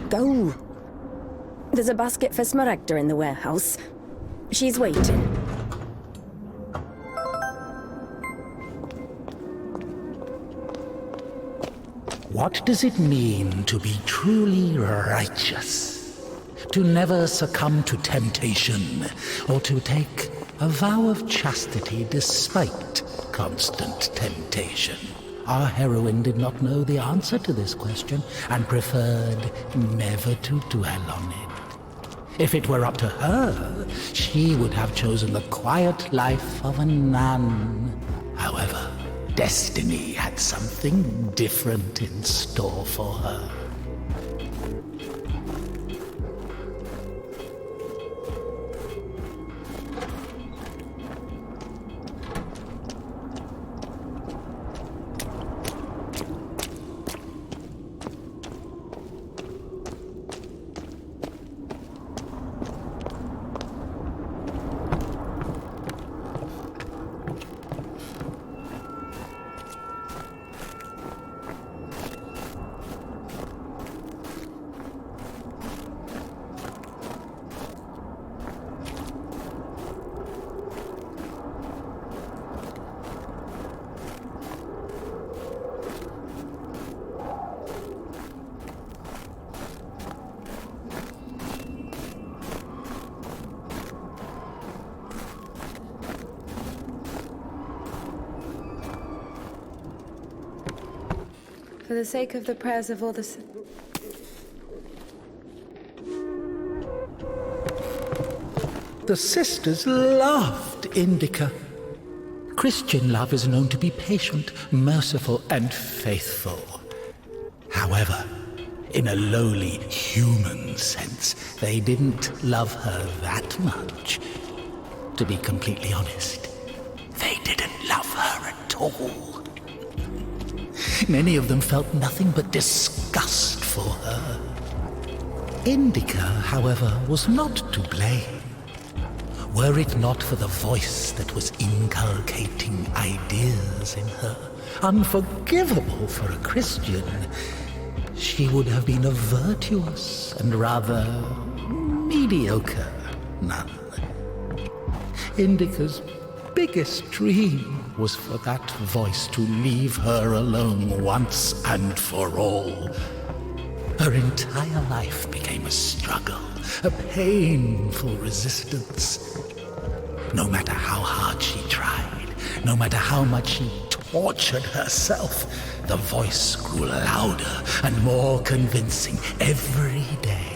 Go. There's a basket for Smaragda in the warehouse. She's waiting. What does it mean to be truly righteous? To never succumb to temptation, or to take a vow of chastity despite constant temptation? Our heroine did not know the answer to this question and preferred never to dwell on it. If it were up to her, she would have chosen the quiet life of a nun. However, destiny had something different in store for her. For the sake of the prayers of all the... The sisters loved Indika. Christian love is known to be patient, merciful, and faithful. However, in a lowly human sense, they didn't love her that much. To be completely honest, they didn't love her at all. Many of them felt nothing but disgust for her. Indika, however, was not to blame. Were it not for the voice that was inculcating ideas in her, unforgivable for a Christian, she would have been a virtuous and rather mediocre nun. Indika's biggest dream was for that voice to leave her alone once and for all. Her entire life became a struggle, a painful resistance. No matter how hard she tried, no matter how much she tortured herself, the voice grew louder and more convincing every day.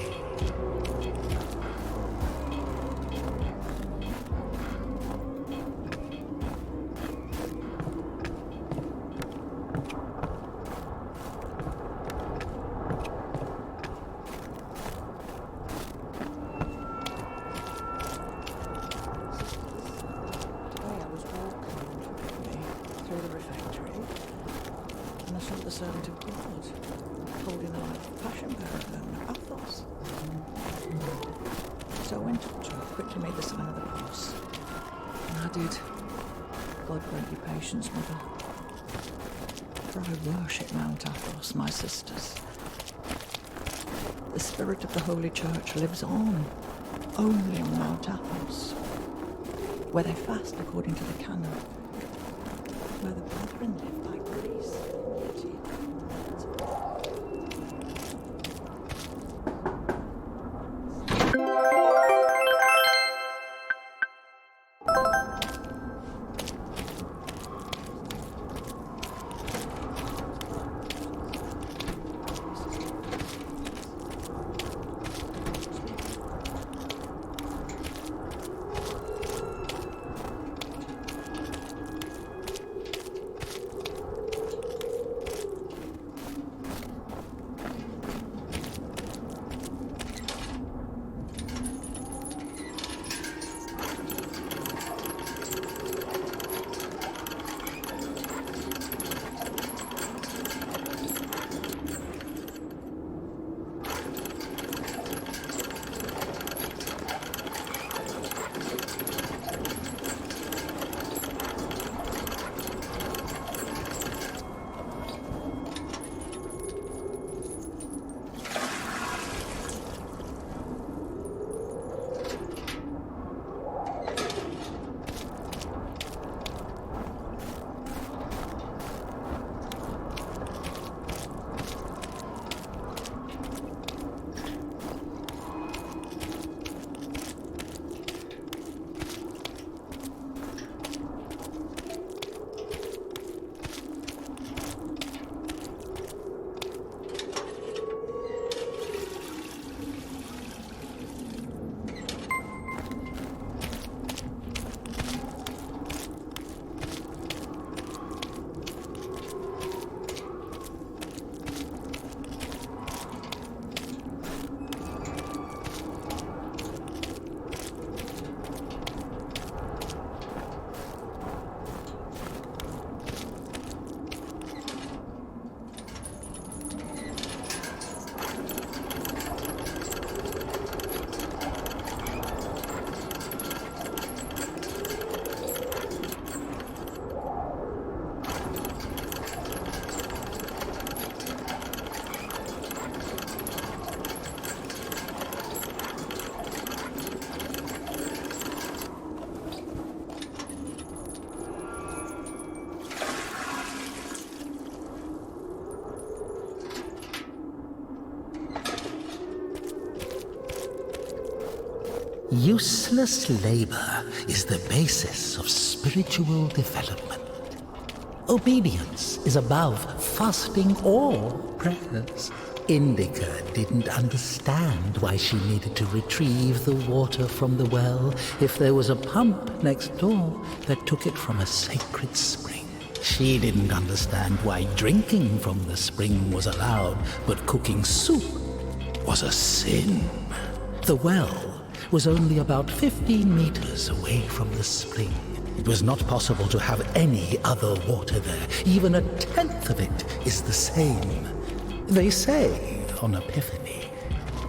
My sisters. The spirit of the Holy Church lives on, only on Mount Athos, where they fast according to the canon, where the brethren live by grace. Useless labor is the basis of spiritual development. Obedience is above fasting or prayers. Indika didn't understand why she needed to retrieve the water from the well if there was a pump next door that took it from a sacred spring. She didn't understand why drinking from the spring was allowed, but cooking soup was a sin. The well was only about 15 meters away from the spring. It was not possible to have any other water there. Even a tenth of it is the same. They say on Epiphany,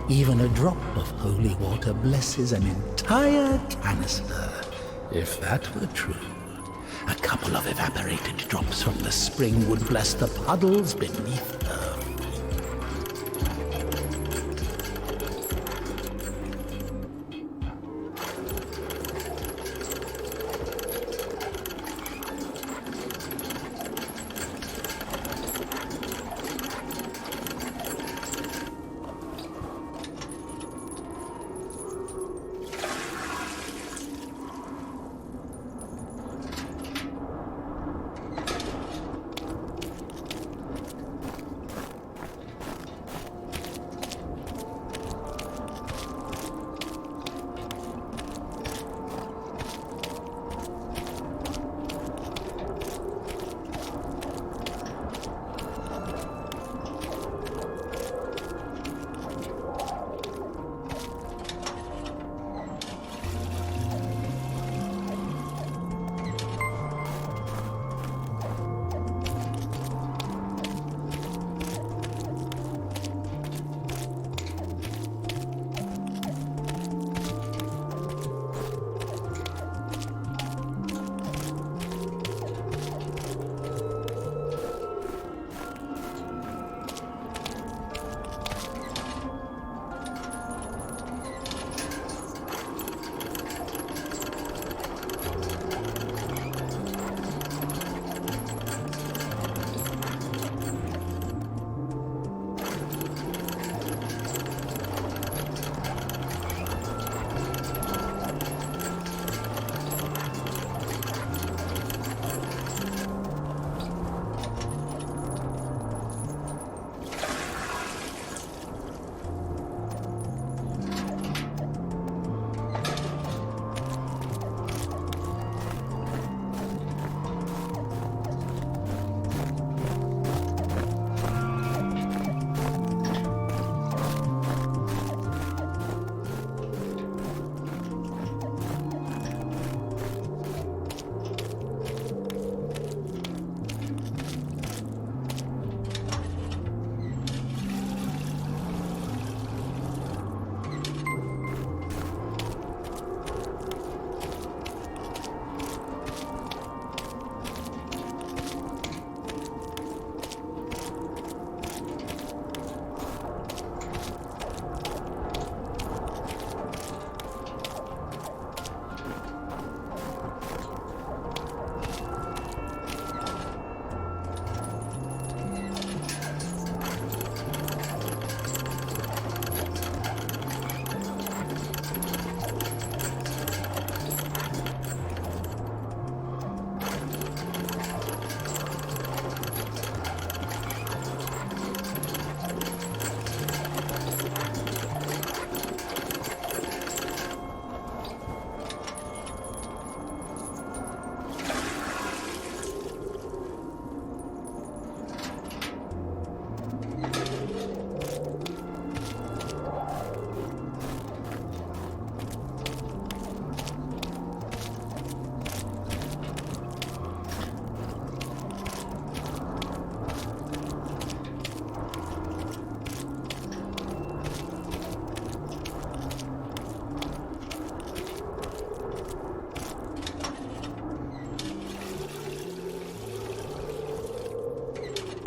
even a drop of holy water blesses an entire canister. If that were true, a couple of evaporated drops from the spring would bless the puddles beneath her.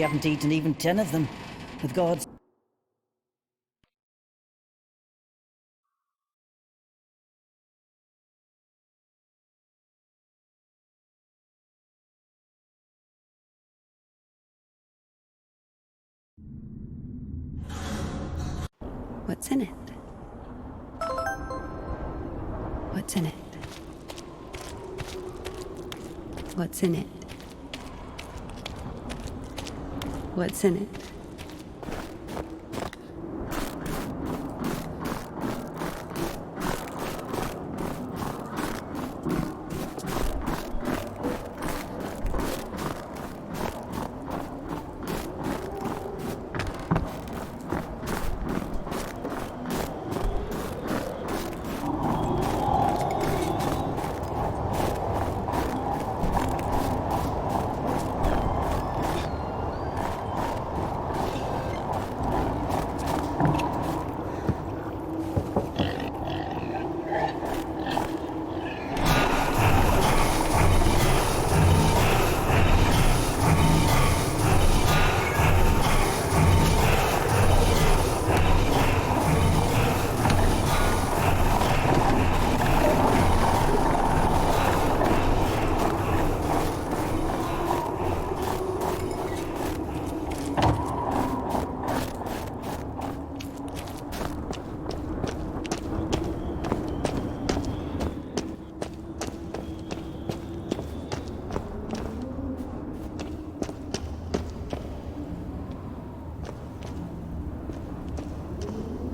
You haven't eaten even 10 of them, with God's... What's in it? What's in it? What's in it? What's in it?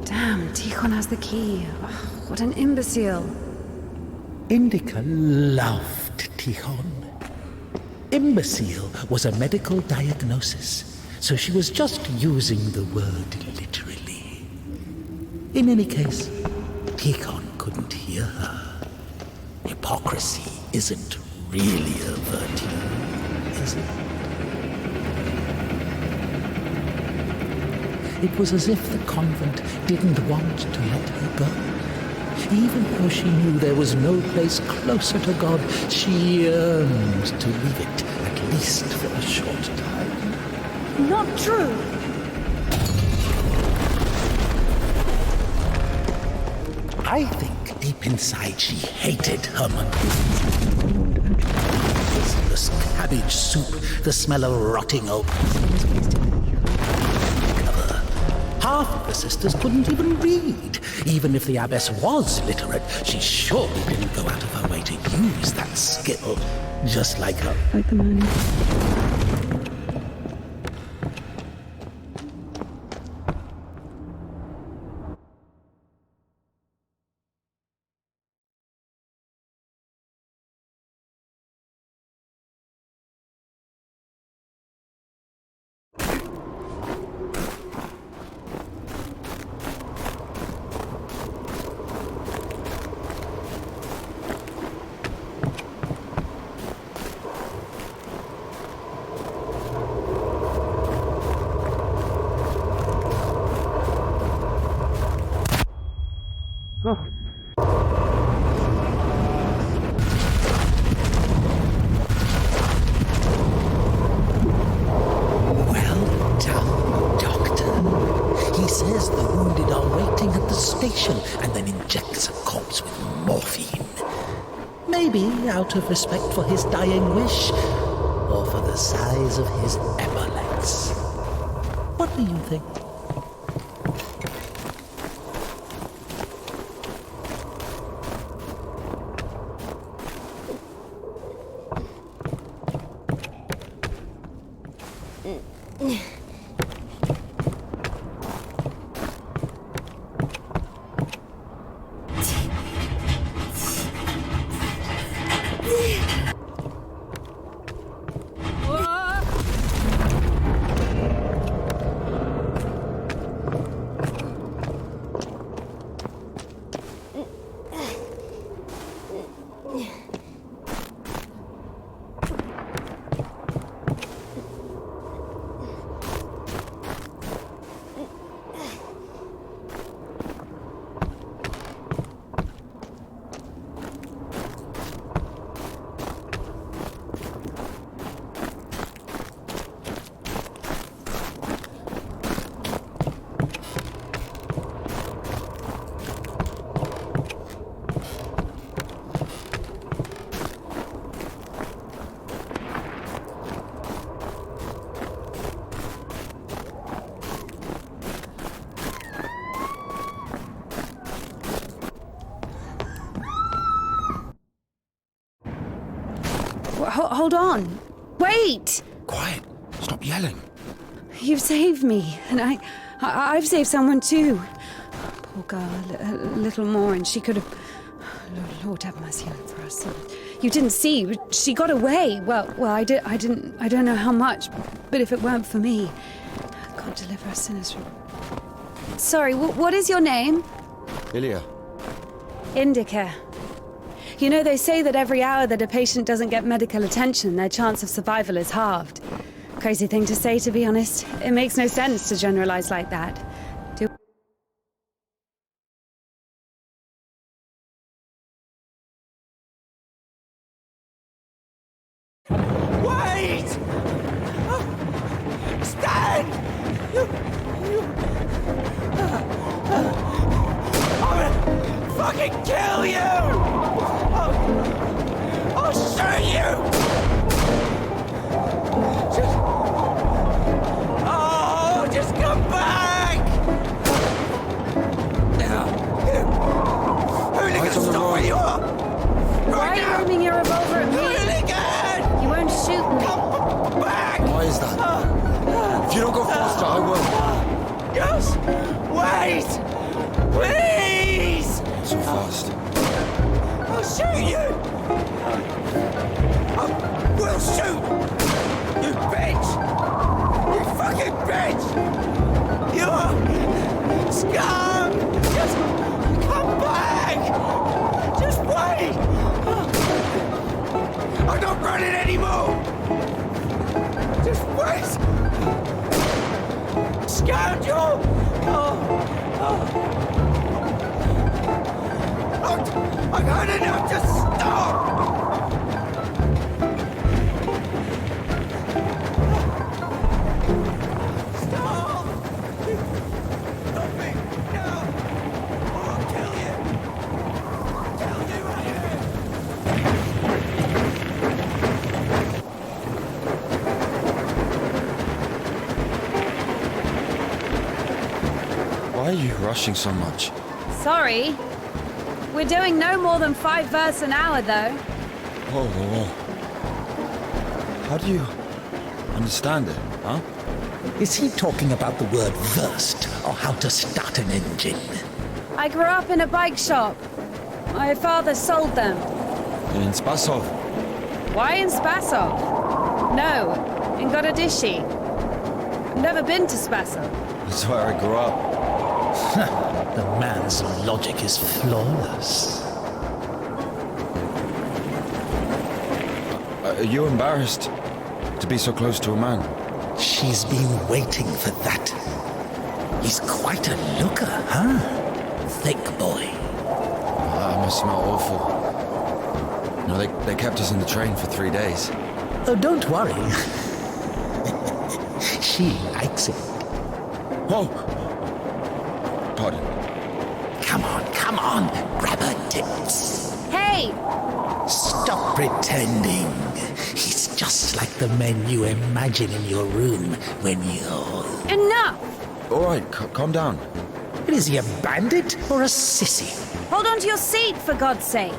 Damn, Tikhon has the key. Ugh, what an imbecile. Indika loved Tikhon. Imbecile was a medical diagnosis, so she was just using the word literally. In any case, Tikhon couldn't hear her. Hypocrisy isn't really a virtue, is it? It was as if the convent didn't want to let her go. Even though she knew there was no place closer to God, she yearned to leave it, at least for a short time. Not true! I think deep inside she hated Herman. This cabbage soup, the smell of rotting oak. Half of the sisters couldn't even read. Even if the abbess was literate, she surely didn't go out of her way to use that skill, just like her. Like the money. Well done, Doctor. He says the wounded are waiting at the station and then injects a corpse with morphine. Maybe out of respect for his dying wish, or for the size of his epaulets. What do you think? Hold on. Wait! Quiet. Stop yelling. You've saved me, and I've saved someone too. Poor girl, a little more, and she could have... Lord have mercy for us. You didn't see, but she got away. Well, I don't know how much, but if it weren't for me, God deliver us sinners from... Sorry, what is your name? Ilya. INDIKA. You know, they say that every hour that a patient doesn't get medical attention, their chance of survival is halved. Crazy thing to say, to be honest. It makes no sense to generalize like that. Wait! Stan! I'm gonna fucking kill you! I'll shoot you! Just come back! Hooligan, stop where you are! Why are you aiming your revolver at me? Hooligan! You won't shoot me. Come back! Why is that? If you don't go faster, I will. Just wait! Please! So fast. I'll shoot you! I will shoot! You bitch! You fucking bitch! You scum! Just come back! Just wait! I'm not running anymore! Just wait! Scoundrel! I've had enough to stop! Why are you rushing so much? Sorry. We're doing no more than 5 verses an hour, though. Whoa. How do you understand it, huh? Is he talking about the word versed, or how to start an engine? I grew up in a bike shop. My father sold them. In Spasov. Why in Spasov? No, in Gorodishi. I've never been to Spasov. That's where I grew up. The man's logic is flawless. Are you embarrassed to be so close to a man? She's been waiting for that. He's quite a looker, huh? Thick boy. I must smell awful. No, they kept us in the train for 3 days. Oh, don't worry. She likes it. Whoa! Pardon. Come on, grab her tits. Hey! Stop pretending. He's just like the men you imagine in your room when you're... Enough! All right, calm down. Is he a bandit or a sissy? Hold on to your seat, for God's sake.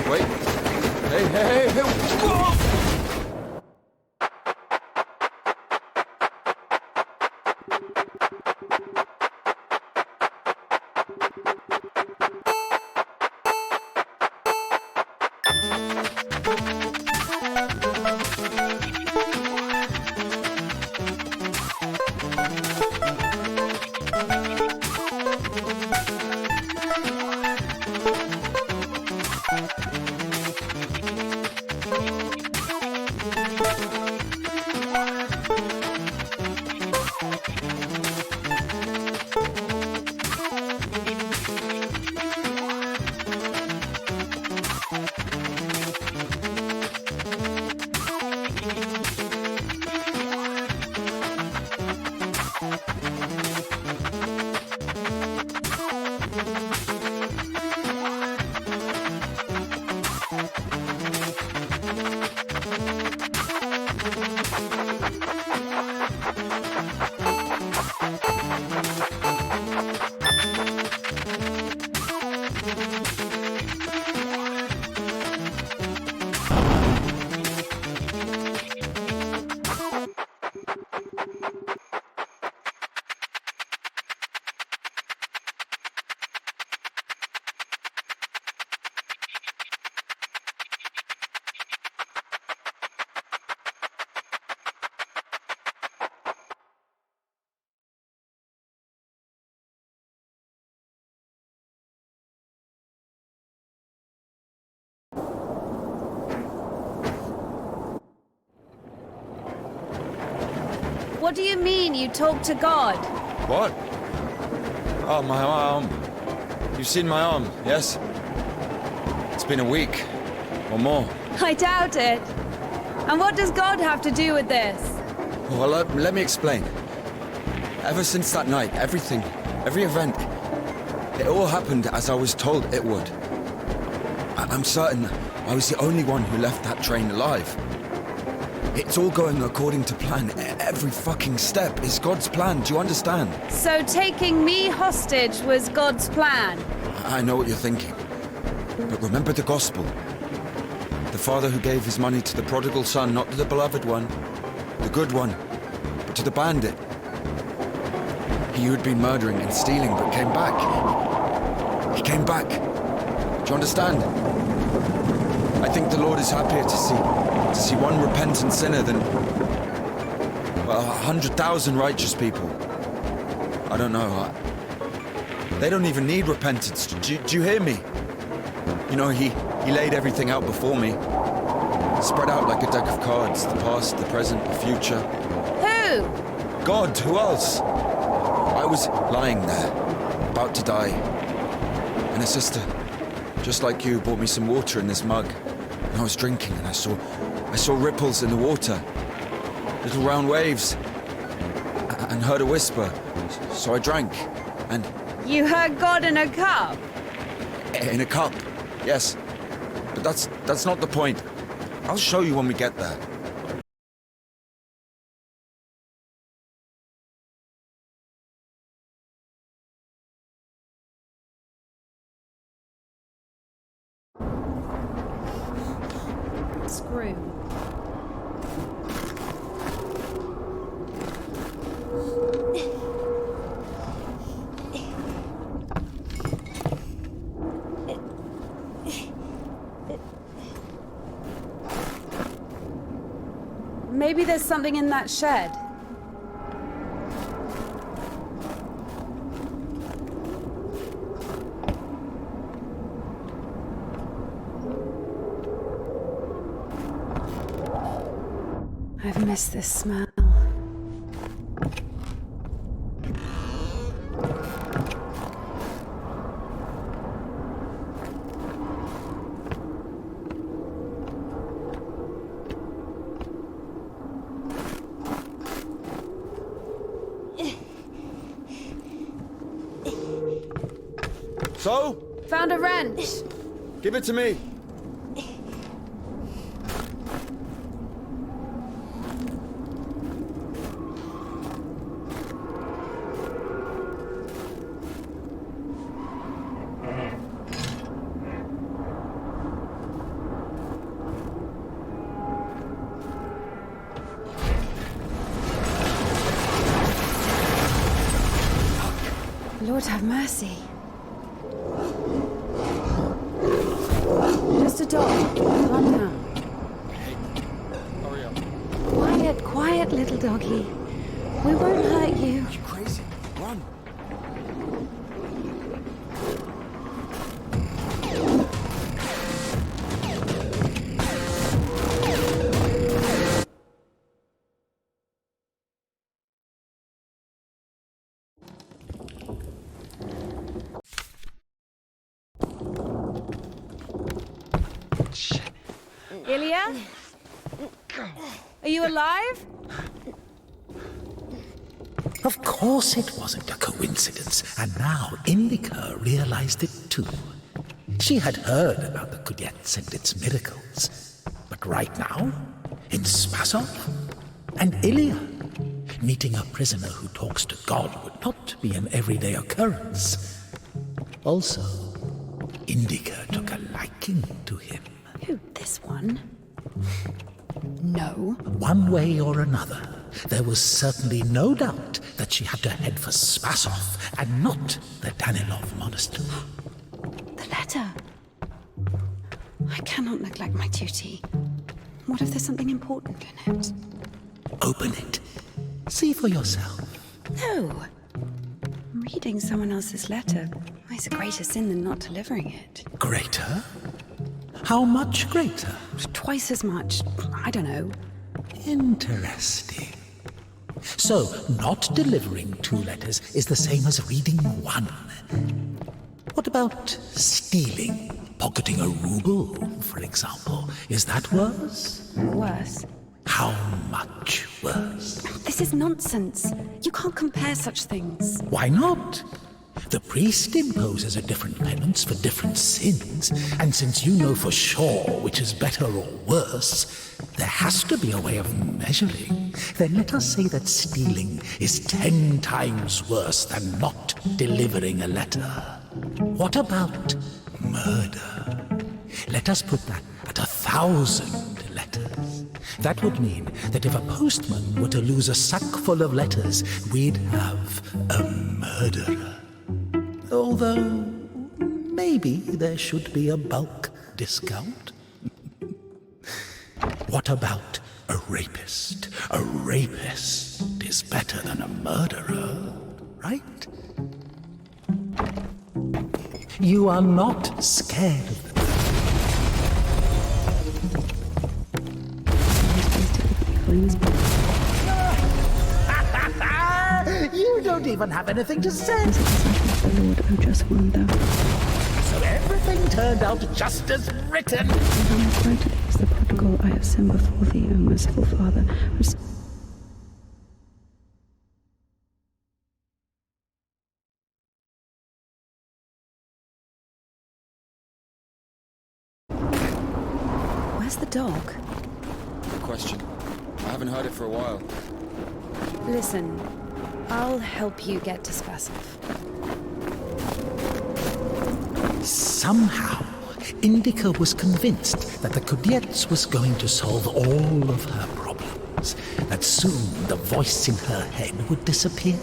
Wait. Hey. Whoa! What do you mean you talk to God? What? Oh, my arm. You've seen my arm, yes? It's been a week. Or more. I doubt it. And what does God have to do with this? Well, let me explain. Ever since that night, everything, every event, it all happened as I was told it would. I'm certain I was the only one who left that train alive. It's all going according to plan. Every fucking step is God's plan, do you understand? So taking me hostage was God's plan? I know what you're thinking. But remember the gospel. The father who gave his money to the prodigal son, not to the beloved one, the good one, but to the bandit. He who had been murdering and stealing but came back. He came back. Do you understand? I think the Lord is happier to see one repentant sinner than, well, 100,000 righteous people. I don't know. They don't even need repentance. Do you hear me? You know, he laid everything out before me. Spread out like a deck of cards. The past, the present, the future. Who? God, who else? I was lying there, about to die. And a sister, just like you, brought me some water in this mug. And I was drinking and I saw ripples in the water. Little round waves. And heard a whisper. So I drank. And... You heard God in a cup? In a cup, yes. But that's not the point. I'll show you when we get there. Screw. Maybe there's something in that shed. I've missed this smell. So? Found a wrench. Give it to me. Lord have mercy. Just a dog. Calm down. Hey, hurry up. Quiet, quiet, little doggy. We won't hurt you. You crazy? Run. Ilya? Are you alive? Of course it wasn't a coincidence, and now Indika realized it too. She had heard about the Kudets and its miracles, but right now, in Spasov, And Ilya, meeting a prisoner who talks to God would not be an everyday occurrence. Also, Indika took a liking to him. Who, this one? No. One way or another, there was certainly no doubt that she had to head for Spasov and not the Danilov monastery. The letter. I cannot neglect my duty. What if there's something important in it? Open it. See for yourself. No. Reading someone else's letter is a greater sin than not delivering it. Greater? How much greater? Twice as much. I don't know. Interesting. So, not delivering 2 letters is the same as reading 1. What about stealing? Pocketing a ruble, for example. Is that worse? Worse. How much worse? This is nonsense. You can't compare such things. Why not? The priest imposes a different penance for different sins, and since you know for sure which is better or worse, there has to be a way of measuring. Then let us say that stealing is 10 times worse than not delivering a letter. What about murder? Let us put that at 1,000 letters. That would mean that if a postman were to lose a sack full of letters, we'd have a murderer. Although, maybe there should be a bulk discount. What about a rapist? A rapist is better than a murderer, right? You are not scared of them. You don't even have anything to say. The Lord, O just one thou. So everything turned out just as written. When I cried to thee as the prodigal, I have sinned before thee, O merciful Father. Where's the dog? Good question. I haven't heard it for a while. Listen, I'll help you get to Spasov. Somehow, Indika was convinced that the Kudets was going to solve all of her problems, that soon the voice in her head would disappear,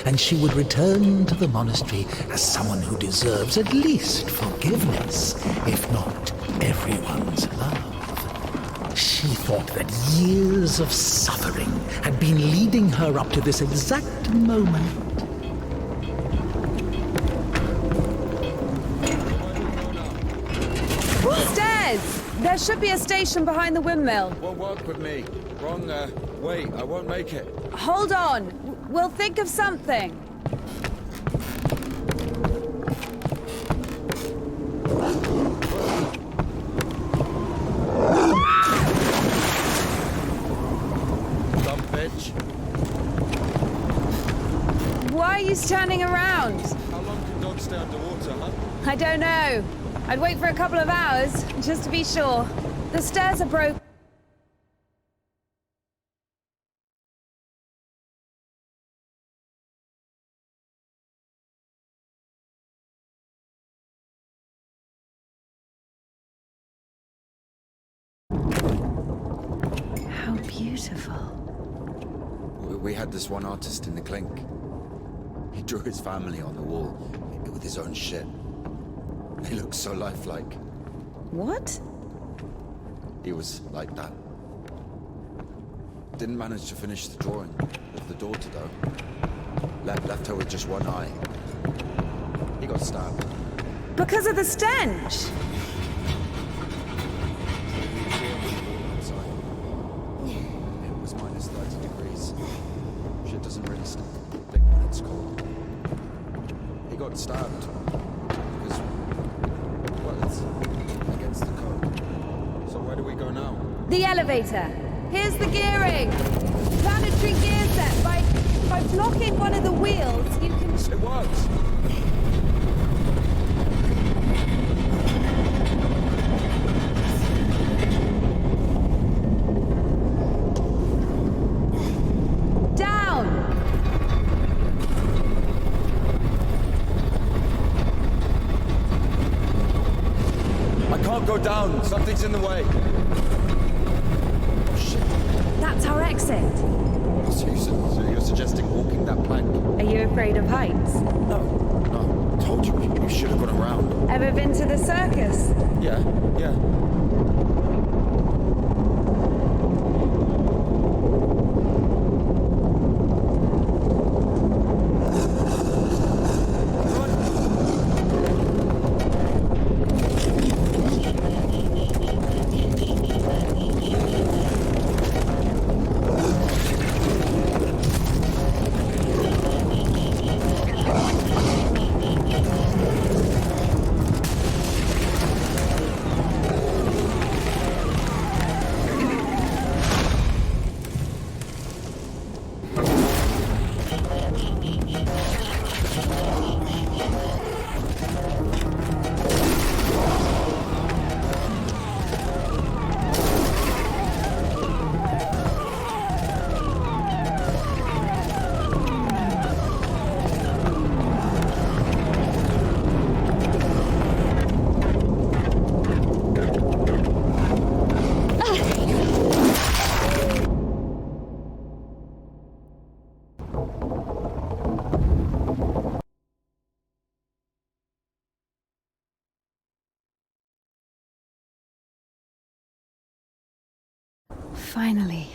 and she would return to the monastery as someone who deserves at least forgiveness, if not everyone's love. She thought that years of suffering had been leading her up to this exact moment. Stairs! There should be a station behind the windmill. Won't work with me. Wrong, way. I won't make it. Hold on. We'll think of something. Dumb bitch. Why are you standing around? How long can dogs stay underwater, huh? I don't know. I'd wait for a couple of hours, just to be sure. The stairs are broken. How beautiful. We had this one artist in the clink. He drew his family on the wall with his own shit. They look so lifelike. What? He was like that. Didn't manage to finish the drawing of the daughter, though. Left her with just one eye. He got stabbed. Because of the stench! It was minus 30 degrees. Shit doesn't really stick when it's cold. He got stabbed. Because, well, it's against the code. So where do we go now? The elevator. Here's the gearing. Planetary gear set. By blocking one of the wheels, you can... It works! down. Something's in the way. Oh, shit. That's our exit. So you're suggesting walking that plank? Are you afraid of heights? No. Told you. You should have gone around. Ever been to the circus? Yeah. Finally,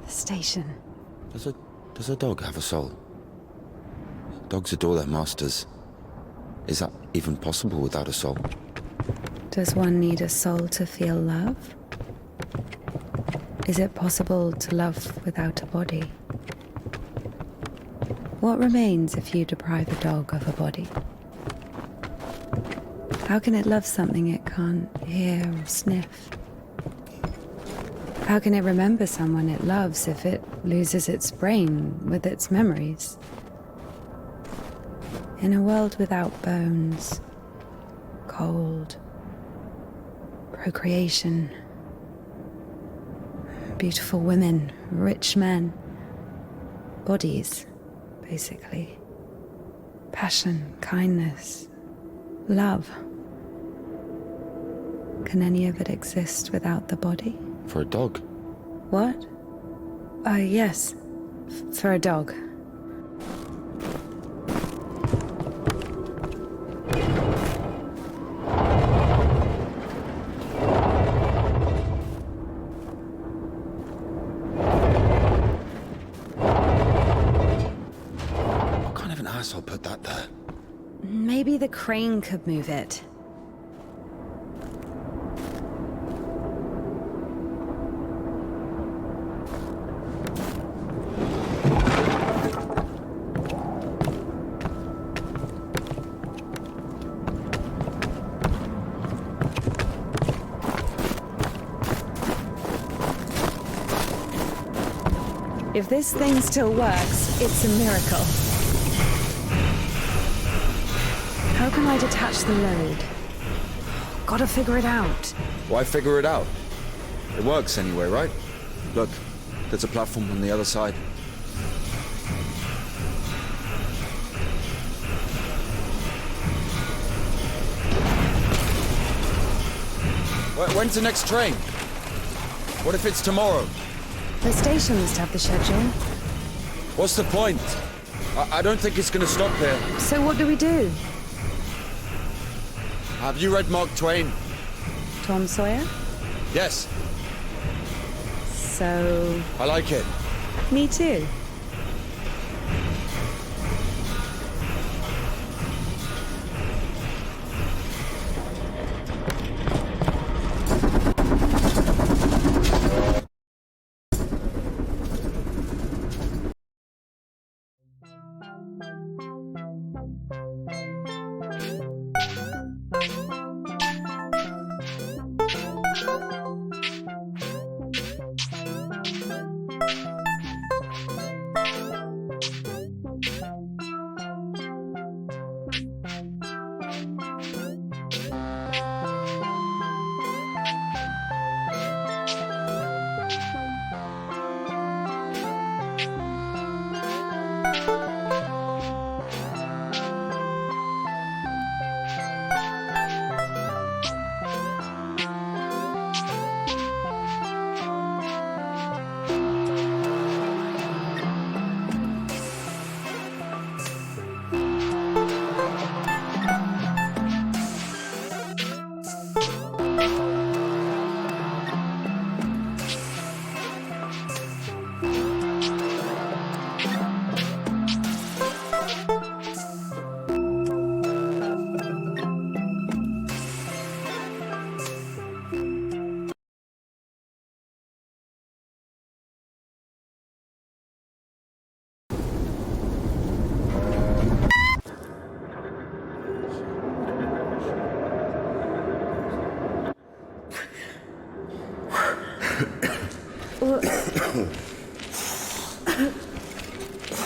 the station. Does a dog have a soul? Dogs adore their masters. Is that even possible without a soul? Does one need a soul to feel love? Is it possible to love without a body? What remains if you deprive a dog of a body? How can it love something it can't hear or sniff? How can it remember someone it loves if it loses its brain with its memories? In a world without bones, cold, procreation, beautiful women, rich men, bodies, basically, passion, kindness, love. Can any of it exist without the body? For a dog? What? Yes. For a dog. What kind of an asshole put that there? Maybe the crane could move it. If this thing still works, it's a miracle. How can I detach the load? Gotta figure it out. Why figure it out? It works anyway, right? Look, there's a platform on the other side. When's the next train? What if it's tomorrow? The station must have the schedule. What's the point? I don't think it's going to stop here. So what do we do? Have you read Mark Twain? Tom Sawyer? Yes. So... I like it. me too.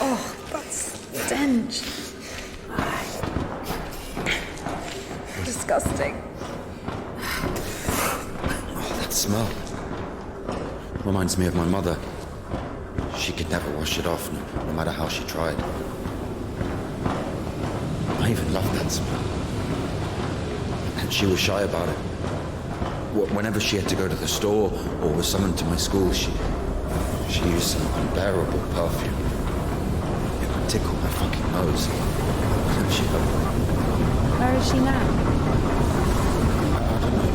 Oh, that stench. Disgusting. Oh, that smell. Reminds me of my mother. She could never wash it off, no matter how she tried. I even loved that smell. And she was shy about it. Whenever she had to go to the store or was summoned to my school, she used some unbearable perfume. It would tickle my fucking nose. And she loved it. Where is she now? I don't know.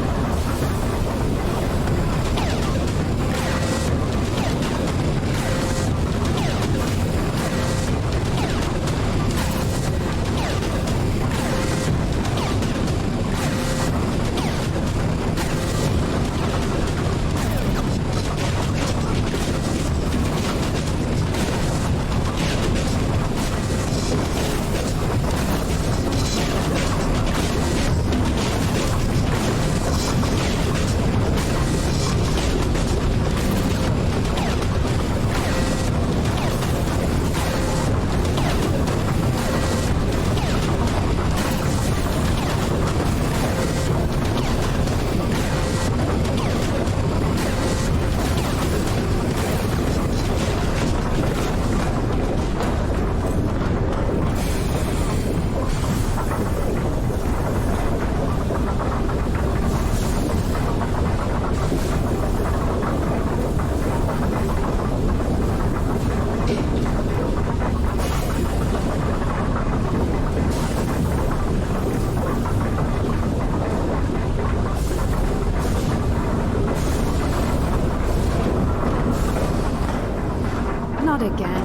Not again.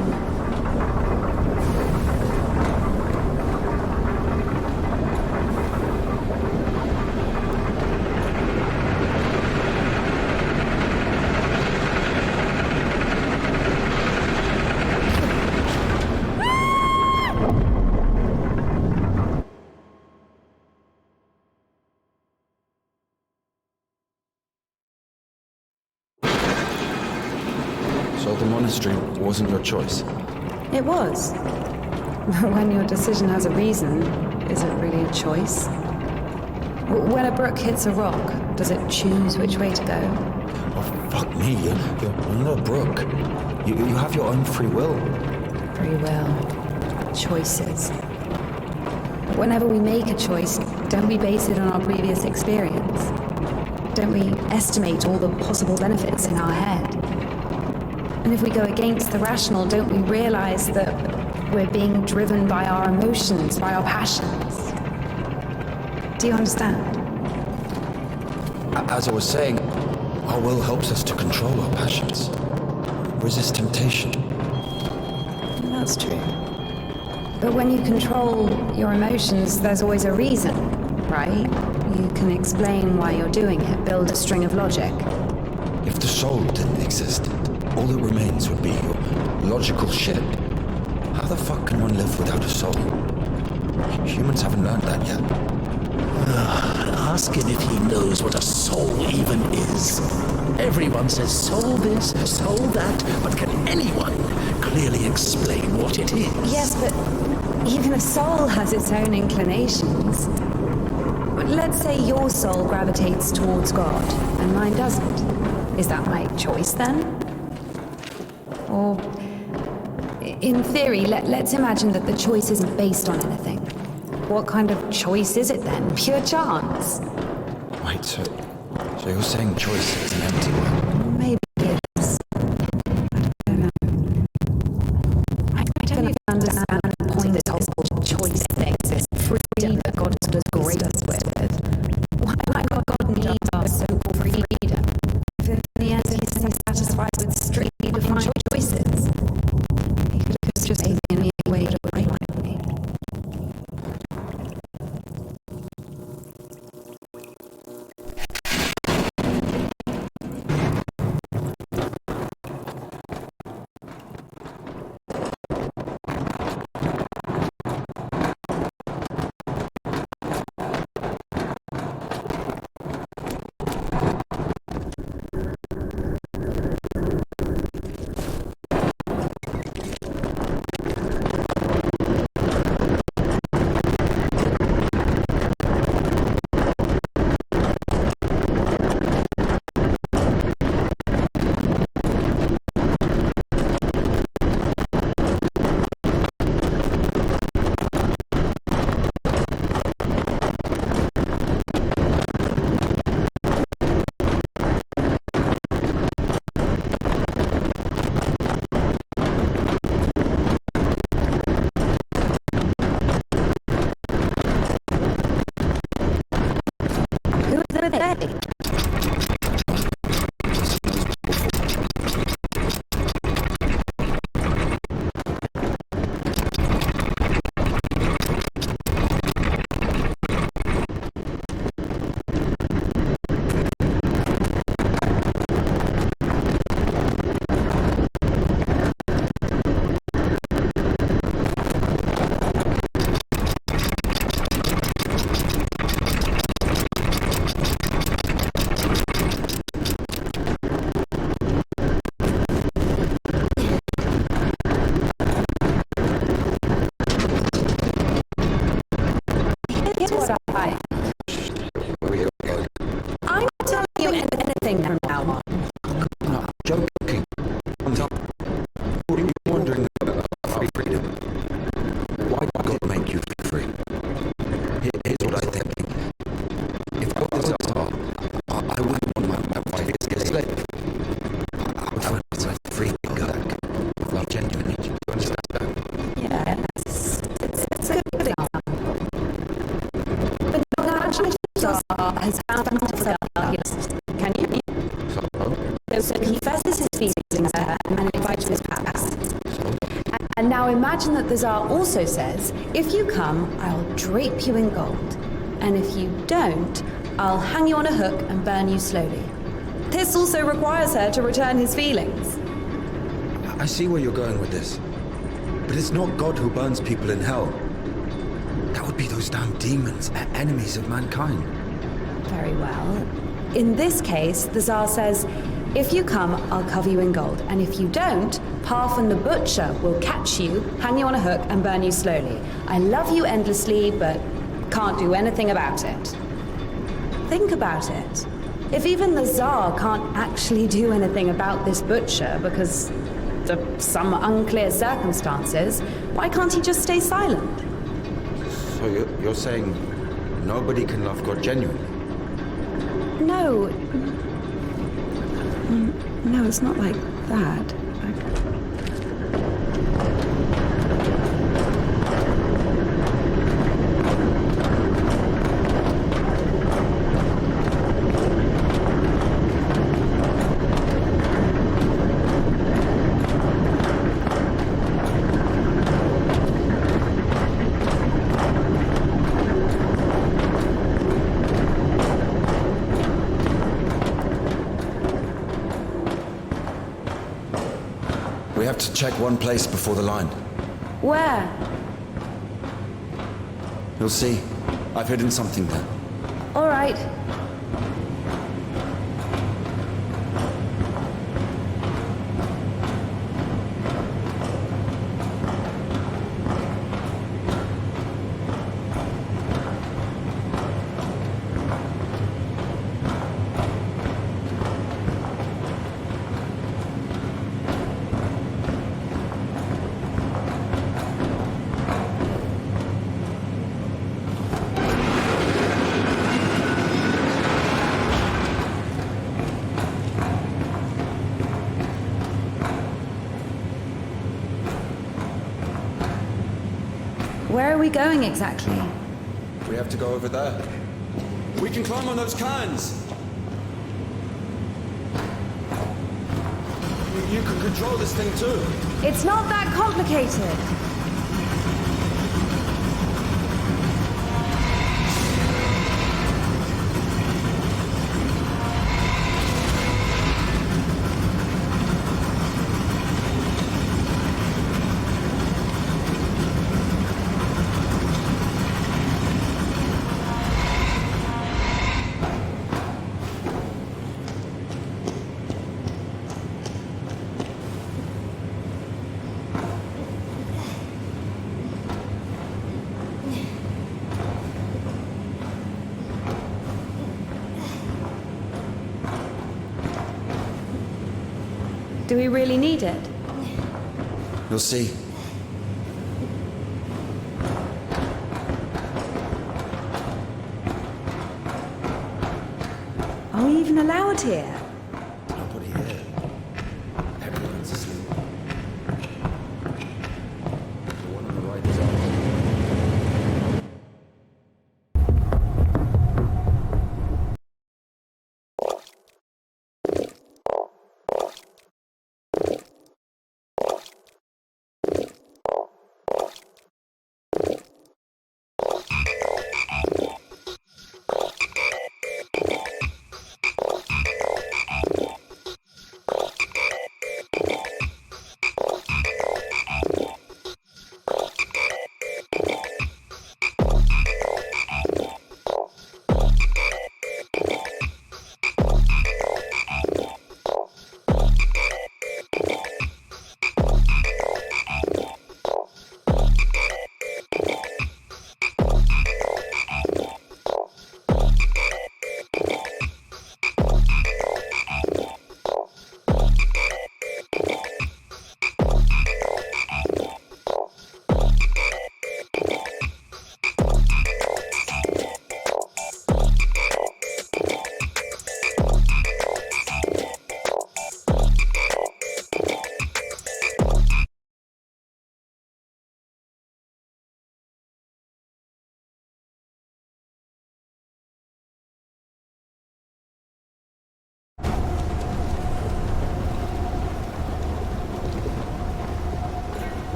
So the monastery wasn't your choice? It was. But when your decision has a reason, is it really a choice? When a brook hits a rock, does it choose which way to go? Oh, fuck me. You're not a brook. You have your own free will. Free will. Choices. Whenever we make a choice, don't we base it on our previous experience? Don't we estimate all the possible benefits in our head? And if we go against the rational, don't we realize that we're being driven by our emotions, by our passions? Do you understand? As I was saying, our will helps us to control our passions, resist temptation. That's true. But when you control your emotions, there's always a reason, right? You can explain why you're doing it, build a string of logic. If the soul didn't exist, all that remains would be your logical shit. How the fuck can one live without a soul? Humans haven't learned that yet. Ask him if he knows what a soul even is. Everyone says soul this, soul that, but can anyone clearly explain what it is? Yes, but even a soul has its own inclinations. Let's say your soul gravitates towards God, and mine doesn't. Is that my choice then? Or, in theory, let's imagine that the choice isn't based on anything. What kind of choice is it then? Pure chance? Wait, so you're saying choice is an empty word? Maybe it is. I don't know. I don't even understand the point of this whole choice thing, this freedom that God has graced us with. Why might God need our so-called freedom? If in the end he's satisfied with strictly defined choices. He could have just taken me away to right like me. her and invite you to his palace. And now imagine that the Tsar also says, if you come, I'll drape you in gold. And if you don't, I'll hang you on a hook and burn you slowly. This also requires her to return his feelings. I see where you're going with this. But it's not God who burns people in hell. That would be those damn demons, enemies of mankind. Very well. In this case, the Tsar says, if you come, I'll cover you in gold. And if you don't, Parfan the Butcher will catch you, hang you on a hook, and burn you slowly. I love you endlessly, but can't do anything about it. Think about it. If even the Tsar can't actually do anything about this butcher because of some unclear circumstances, why can't he just stay silent? So you're saying nobody can love God genuinely? No. No, it's not like that. We have to check one place before the line. Where? You'll see. I've hidden something there. All right. Where are we going exactly? We have to go over there. We can climb on those cans! You can control this thing too. It's not that complicated. Do we really need it? You'll see. Are we even allowed here? Nobody here. Everyone's asleep. The one on the right is ours.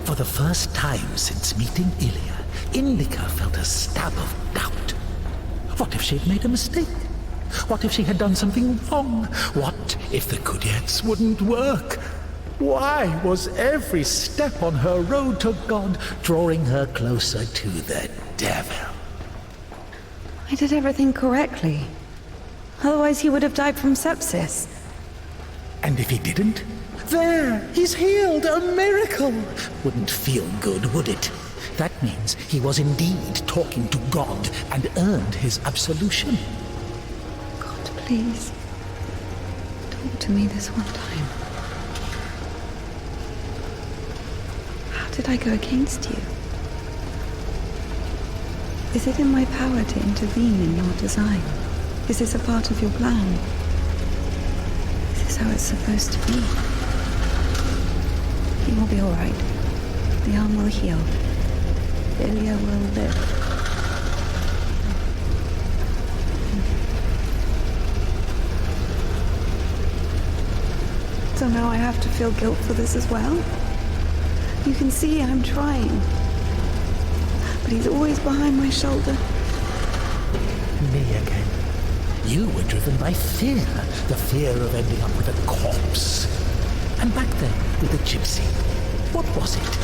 For the first time since meeting Ilya, Indika felt a stab of doubt. What if she'd made a mistake? What if she had done something wrong? What if the Kudyets wouldn't work? Why was every step on her road to God drawing her closer to the devil? I did everything correctly. Otherwise he would have died from sepsis. And if he didn't? There! He's healed! A miracle! Wouldn't feel good, would it? That means he was indeed talking to God and earned his absolution. God, please. Talk to me this one time. How did I go against you? Is it in my power to intervene in your design? Is this a part of your plan? Is this how it's supposed to be? He will be all right. The arm will heal. Ilya will live. So now I have to feel guilt for this as well? You can see I'm trying. But he's always behind my shoulder. Me again. You were driven by fear. The fear of ending up with a corpse. And back then, with the gypsy. What was it?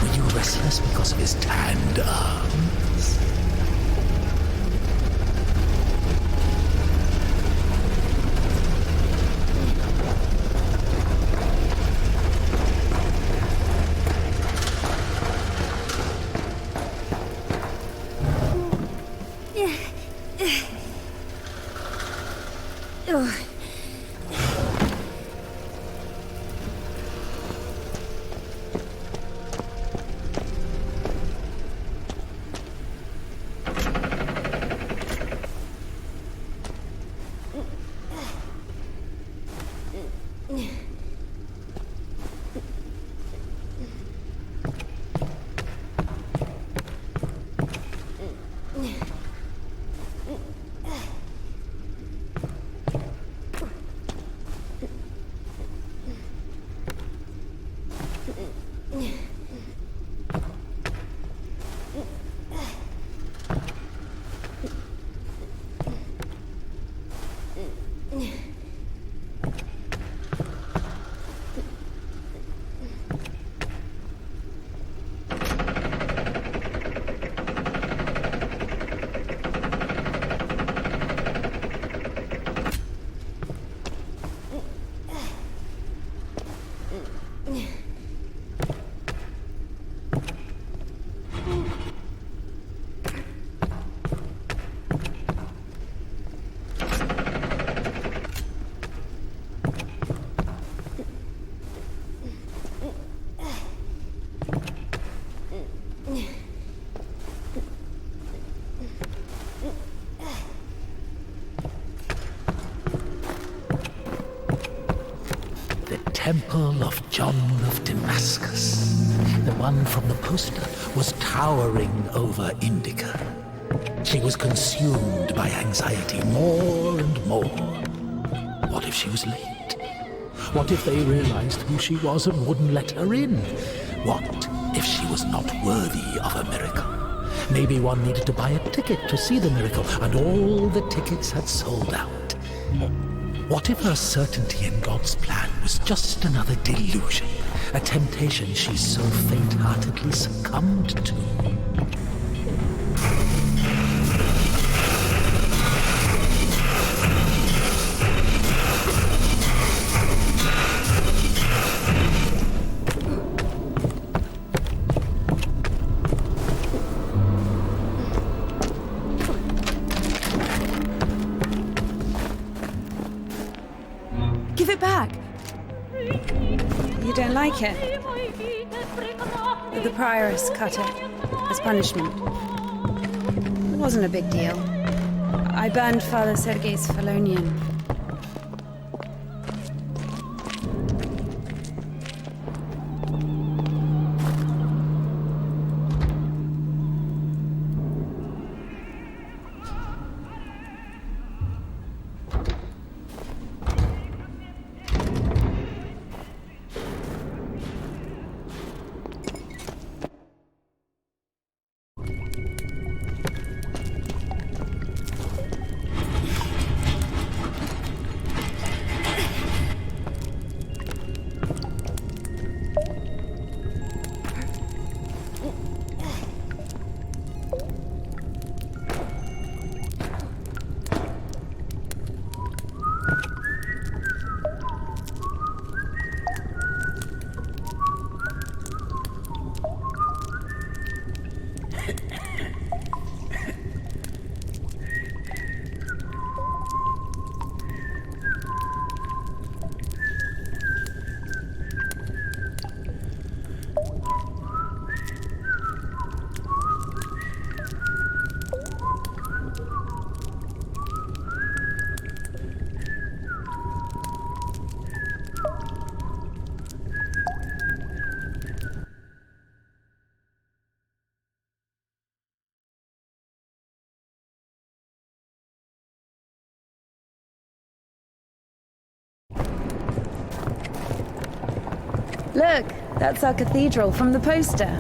Were you restless because of his tanned arms? Temple of John of Damascus. The one from the poster was towering over Indika. She was consumed by anxiety more and more. What if she was late? What if they realized who she was and wouldn't let her in? What if she was not worthy of a miracle? Maybe one needed to buy a ticket to see the miracle, and all the tickets had sold out. What if her certainty in God's plan was just another delusion, a temptation she so faint-heartedly succumbed to? Give it back. You don't like it? The prioress cut it as punishment. It wasn't a big deal. I burned Father Sergei's Felonian. Look, that's our cathedral from the poster.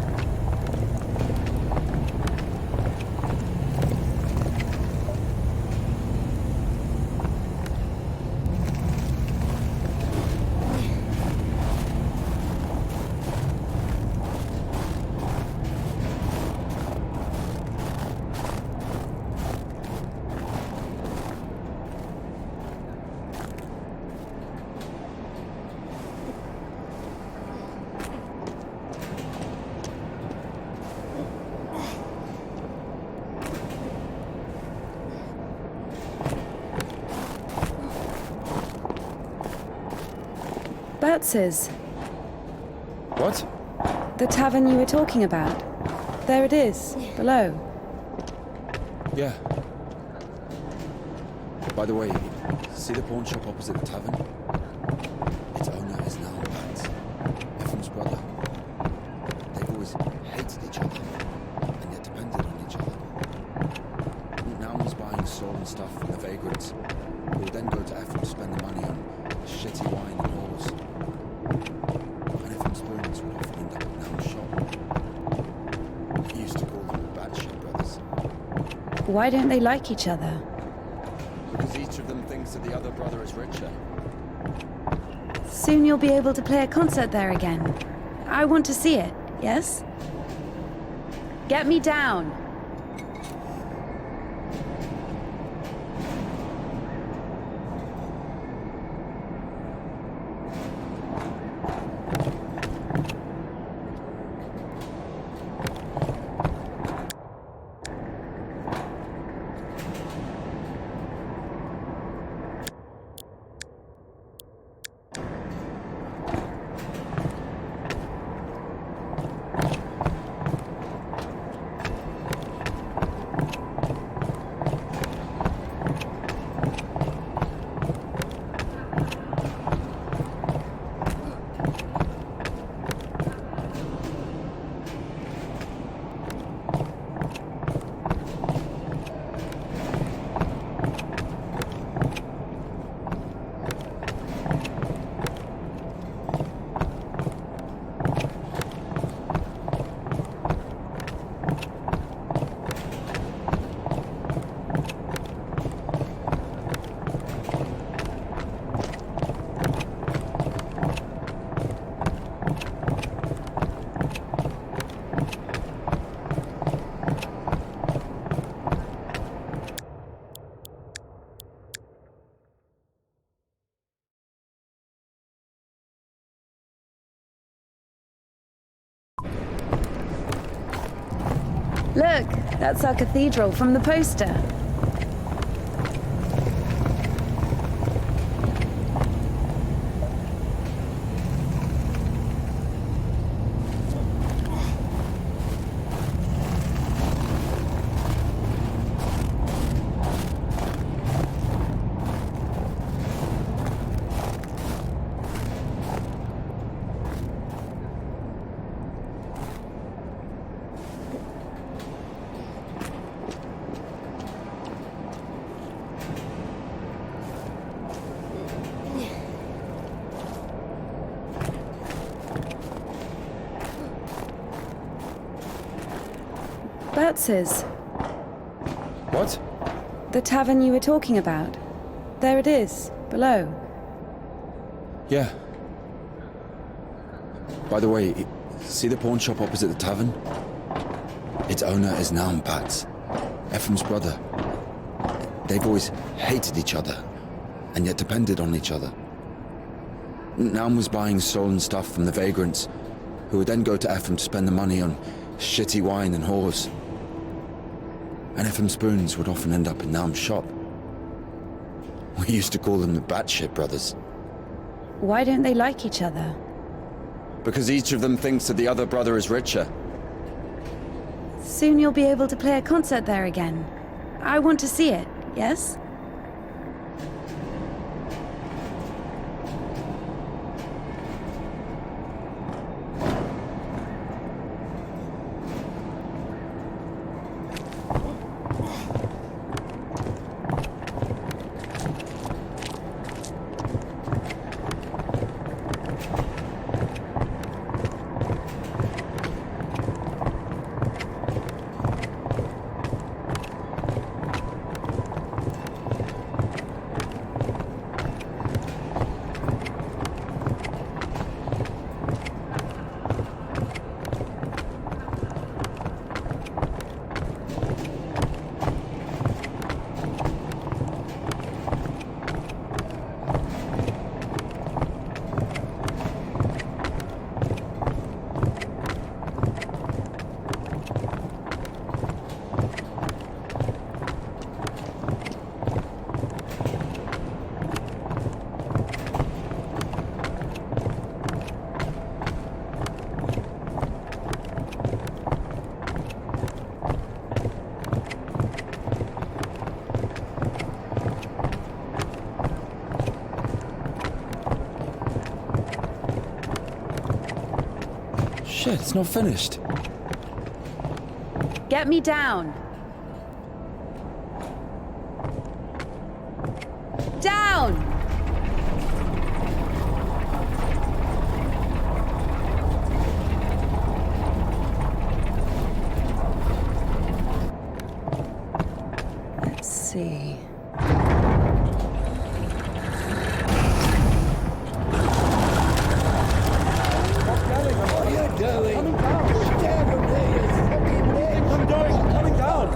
Batz's. What? The tavern you were talking about. There it is, below. Yeah. By the way, see the pawn shop opposite the tavern? Its owner is now Bats, Ephraim's brother. They've always hated each other, and yet depended on each other. Now he's buying stolen stuff from the vagrants, who will then go to Ephraim to spend the money on shitty wine and whores. And Ephraim's spoons would often end up in Nam's shop. He used to call them the Batshit brothers. Why don't they like each other? Because each of them thinks that the other brother is richer. Soon you'll be able to play a concert there again. I want to see it, yes? Get me down. Look, that's our cathedral from the poster. Batz's. What? The tavern you were talking about. There it is, below. Yeah. By the way, see the pawn shop opposite the tavern? Its owner is Naum Bats, Ephraim's brother. They've always hated each other, and yet depended on each other. Naum was buying stolen stuff from the vagrants, who would then go to Ephraim to spend the money on shitty wine and whores. And Ephraim's spoons would often end up in Naum's shop. We used to call them the Batshit brothers. Why don't they like each other? Because each of them thinks that the other brother is richer. Soon you'll be able to play a concert there again. I want to see it, yes? Shit, it's not finished. Get me down. Down! Let's see. What are you doing? Get down from there, you fucking bitch! I'm doing. Coming down.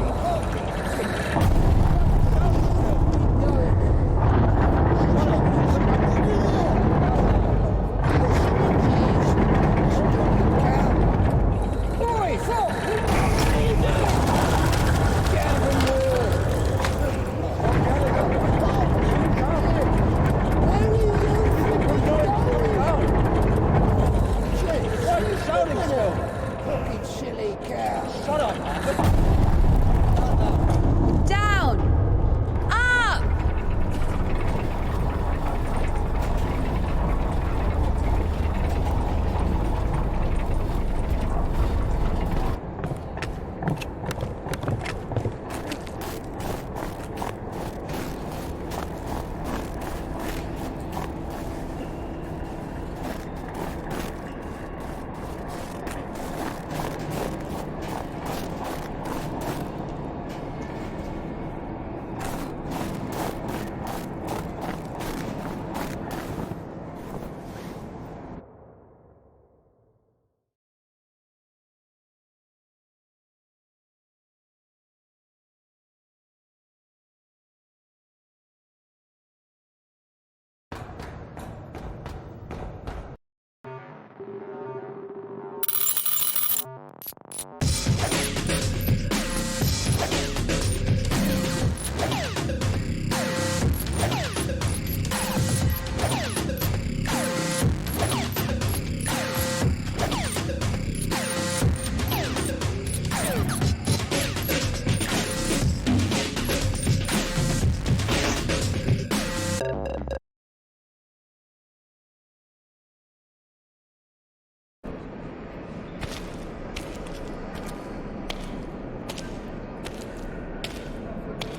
Boy, fuck! Down from there. Why are you shouting still? Fucking silly cow. Shut up, man. Down! Up!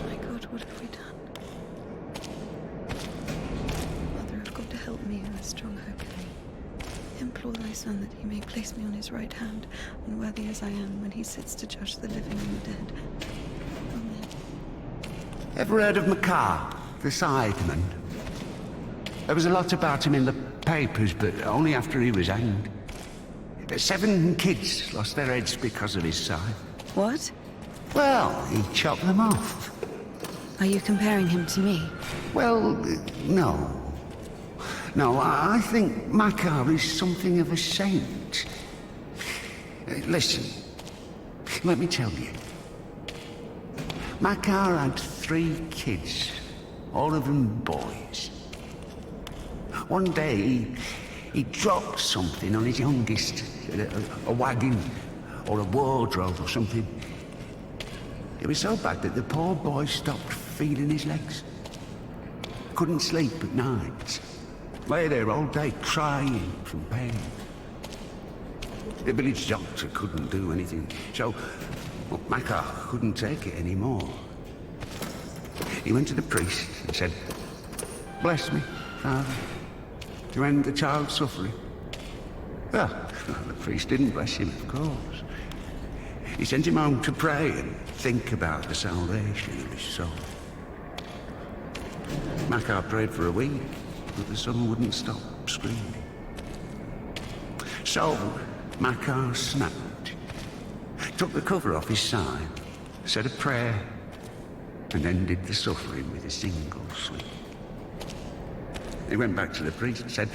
My God, what have we done? Mother of God, help me in the strong hope of me. Implore thy Son that he may place me on his right hand, unworthy as I am, when he sits to judge the living and the dead. Amen. Ever heard of McCarr, the sideman? There was a lot about him in the papers, but only after he was hanged. 7 kids lost their heads because of his scythe. What? Well, he chopped them off. Are you comparing him to me? Well, no. No, I think Makar is something of a saint. Listen, let me tell you. Makar had 3 kids, all of them boys. One day, he dropped something on his youngest, a wagon or a wardrobe or something. It was so bad that the poor boy stopped feeling his legs. Couldn't sleep at night. Lay there all day crying from pain. The village doctor couldn't do anything, so Makar couldn't take it anymore. He went to the priest and said, "Bless me, Father, to end the child's suffering." Well, the priest didn't bless him, of course. He sent him home to pray and think about the salvation of his soul. Makar prayed for a week, but the son wouldn't stop screaming. So, Makar snapped, took the cover off his side, said a prayer, and ended the suffering with a single sweep. He went back to the priest and said,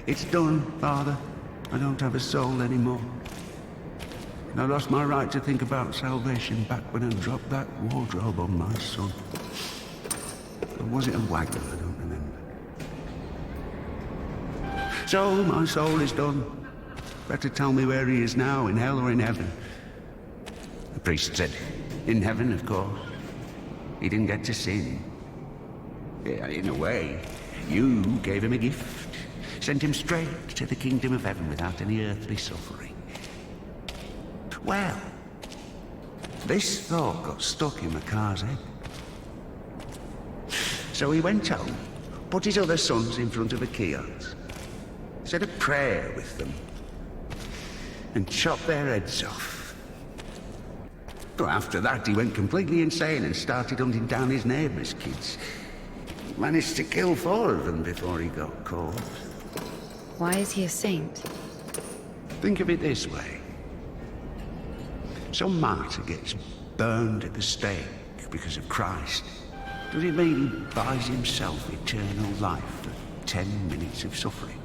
"It's done, Father. I don't have a soul anymore. And I lost my right to think about salvation back when I dropped that wardrobe on my son." Or was it a wagon? I don't remember. So, my soul is done. Better tell me where he is now, in hell or in heaven. The priest said, "In heaven, of course. He didn't get to sin. Yeah, in a way, you gave him a gift. Sent him straight to the kingdom of heaven without any earthly suffering. Well, this thought got stuck in Macar's head. So he went home, put his other sons in front of a kiosk, said a prayer with them, and chopped their heads off. But after that, he went completely insane and started hunting down his neighbours' kids. Managed to kill 4 of them before he got caught. Why is he a saint? Think of it this way. Some martyr gets burned at the stake because of Christ. Does it mean he buys himself eternal life for 10 minutes of suffering?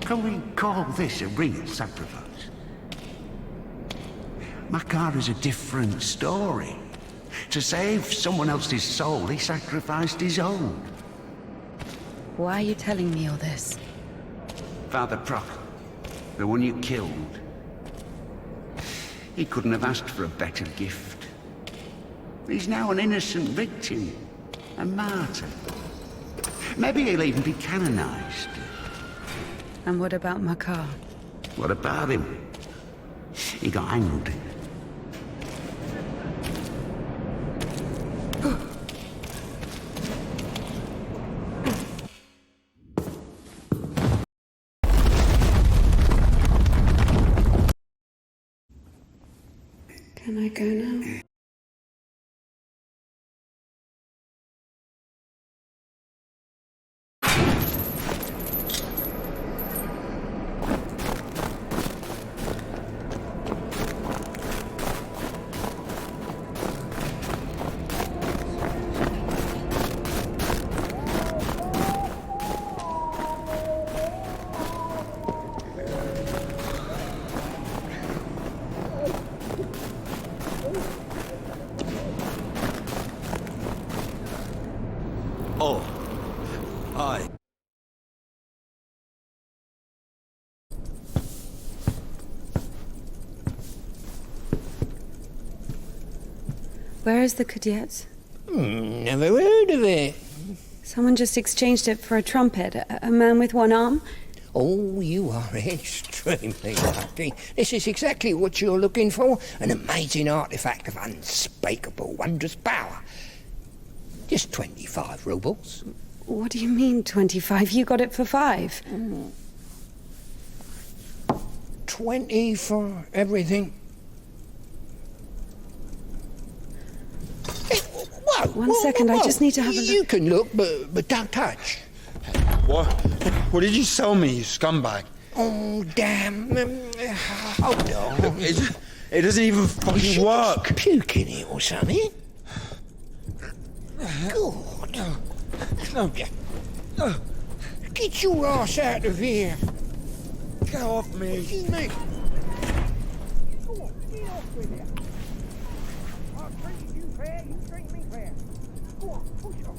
Can we call this a real sacrifice? Macar is a different story. To save someone else's soul, he sacrificed his own. Why are you telling me all this? Father Proc, the one you killed. He couldn't have asked for a better gift. He's now an innocent victim, a martyr. Maybe he'll even be canonized. And what about Macar? What about him? He got hanged. Can I go now? Oh. Aye. Where is the cadet? Never heard of it. Someone just exchanged it for a trumpet. A man with one arm? Oh, you are extremely lucky. This is exactly what you're looking for. An amazing artifact of unspeakable, wondrous power. Just 25 rubles. What do you mean, 25? You got it for 5. 20 for everything. Hey, whoa, One second, I just need to have a look. You can look, but don't touch. What? What did you sell me, you scumbag? Oh, damn. Hold on. It doesn't even fucking work. Puke in it or something. God. Get your ass out of here. Get off me. You mean? Go on, get off with you. I'll treat you fair, you treat me fair. Go on, push off.